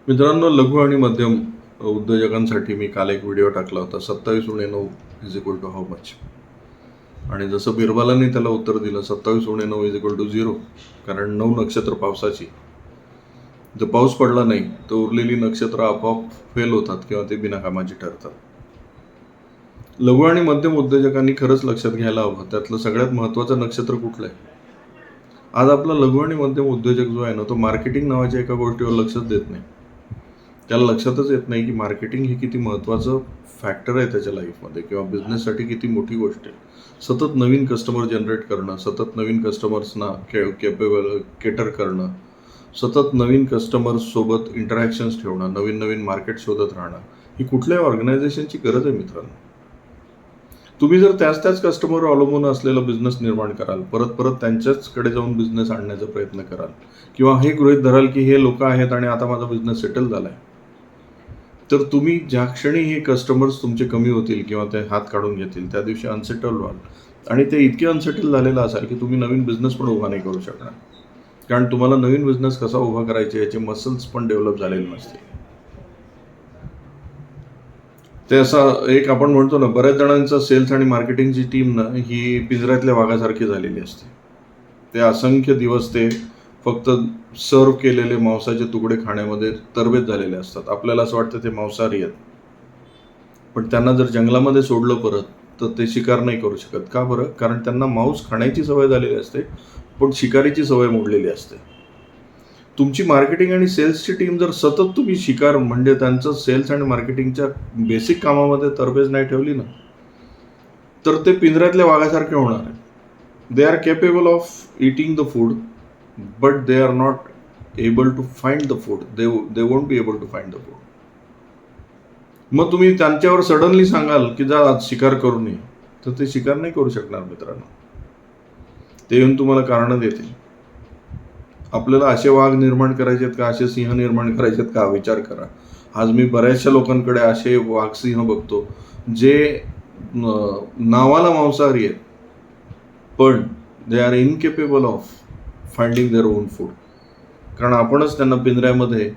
मित्रांनो, लघु आणि मध्यम उद्योजकांसाठी मी काल एक व्हिडिओ टाकला होता, 27×9 = हाऊ मच. आणि जसं बिरबलांनी त्याला उत्तर दिलं 27×9 = 0, कारण 9 नक्षत्र पावसाची. जर पाऊस पडला नाही तर उरलेली नक्षत्र आपोआप फेल होतात किंवा ते बिनाकामाची ठरतात. लघु आणि मध्यम उद्योजकांनी खरंच लक्षात घ्यायला हवं, त्यातलं सगळ्यात महत्त्वाचं नक्षत्र कुठलं आहे. आज आपला लघु आणि मध्यम उद्योजक जो आहे ना, तो मार्केटिंग नावाच्या एका गोष्टीवर लक्षच देत नाही. त्याला लक्षातच येत नाही की मार्केटिंग हे किती महत्त्वाचं फॅक्टर आहे त्याच्या लाईफमध्ये किंवा बिझनेससाठी किती मोठी गोष्ट आहे. सतत नवीन कस्टमर जनरेट करणं, सतत नवीन कस्टमर्सना केटर करणं, सतत नवीन कस्टमर्ससोबत इंटरॅक्शन्स ठेवणं, नवीन नवीन मार्केट शोधत राहणं, ही कुठल्याही ऑर्गनायझेशनची गरज आहे मित्रांनो. तुम्ही जर त्याच कस्टमरवर अवलंबून असलेला बिझनेस निर्माण कराल, परत परत त्यांच्याचकडे जाऊन बिझनेस आणण्याचा प्रयत्न कराल किंवा हे गृहीत धराल की हे लोक आहेत आणि आता माझा बिझनेस सेटल झाला आहे, तर तुम्ही ज्या क्षणी हे कस्टमर्स तुमचे कमी होतील किंवा ते हात काढून घेतील त्या दिवशी अनसेटल व्हाल. आणि ते इतके अनसेटल झालेलं असाल की तुम्ही नवीन बिझनेस पण उभा नाही करू शकणार, कारण तुम्हाला नवीन बिझनेस कसा उभा करायचे याचे मसल्स पण डेव्हलप झालेले नसतील. ते असं एक आपण म्हणतो ना, बऱ्याच जणांचं सेल्स आणि मार्केटिंगची टीम ना ही पिंजऱ्यातल्या वाघासारखी झालेली असते. ते असंख्य दिवस ते फक्त सर्व केलेले मांसाचे तुकडे खाण्यामध्ये तरबेज झालेले असतात. आपल्याला असं वाटतं ते मांसाहारी आहेत, पण त्यांना जर जंगलामध्ये सोडलं परत तर ते शिकार नाही करू शकत. का बरं? कारण त्यांना मांस खाण्याची सवय झालेली असते, पण शिकारीची सवय मोडलेली असते. तुमची मार्केटिंग आणि सेल्सची टीम जर सतत तुम्ही शिकार म्हणजे त्यांचं सेल्स आणि मार्केटिंगच्या बेसिक कामामध्ये तरबेज नाही ठेवली ना, तर ते पिंजऱ्यातल्या वाघासारखे होणार आहे. They are capable of eating the food, but they are not able to find the food. They won't be able to find the food. मग तुम्ही त्यांच्यावर सडनली सांगाल की जा आज शिकार करू नये, तर ते शिकार नाही करू शकणार मित्रांनो. ते येऊन तुम्हाला कारणं देतील. आपल्याला असे वाघ निर्माण करायचे आहेत का, असे सिंह निर्माण करायचे आहेत का, विचार करा. आज मी बऱ्याचशा लोकांकडे असे वाघ सिंह बघतो जे नावाला मांसाहारी आहेत, पण they are incapable of finding their own food. कारण आपणच त्यांना पिंजऱ्यामध्ये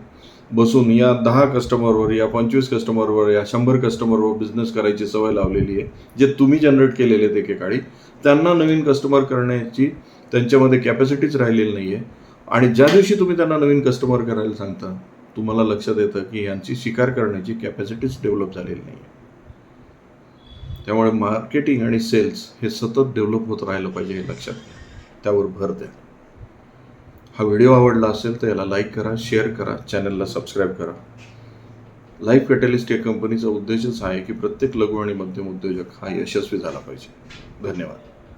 बसून या 10 कस्टमरवर, या 25 कस्टमरवर, या 100 कस्टमरवर बिझनेस करायची सवय लावलेली आहे, जे तुम्ही जनरेट केलेले आहेत एकेकाळी. त्यांना नवीन कस्टमर करण्याची त्यांच्यामध्ये कॅपॅसिटीच राहिलेली नाही आहे. आणि ज्या दिवशी तुम्ही त्यांना नवीन कस्टमर करायला सांगता, तुम्हाला लक्षात येतं की यांची शिकार करण्याची कॅपॅसिटीच डेव्हलप झालेली नाही आहे. त्यामुळे मार्केटिंग आणि सेल्स हे सतत डेव्हलप होत राहिलं पाहिजे, हे लक्षात घ्या. त्यावर भर द्या. हा व्हिडिओ आवडला असेल तर याला लाईक करा, शेअर करा, चॅनलला सबस्क्राईब करा. लाईफ कॅटलिस्ट या कंपनीचा उद्देशच आहे की प्रत्येक लघु आणि मध्यम उद्योजक हा यशस्वी झाला पाहिजे. धन्यवाद.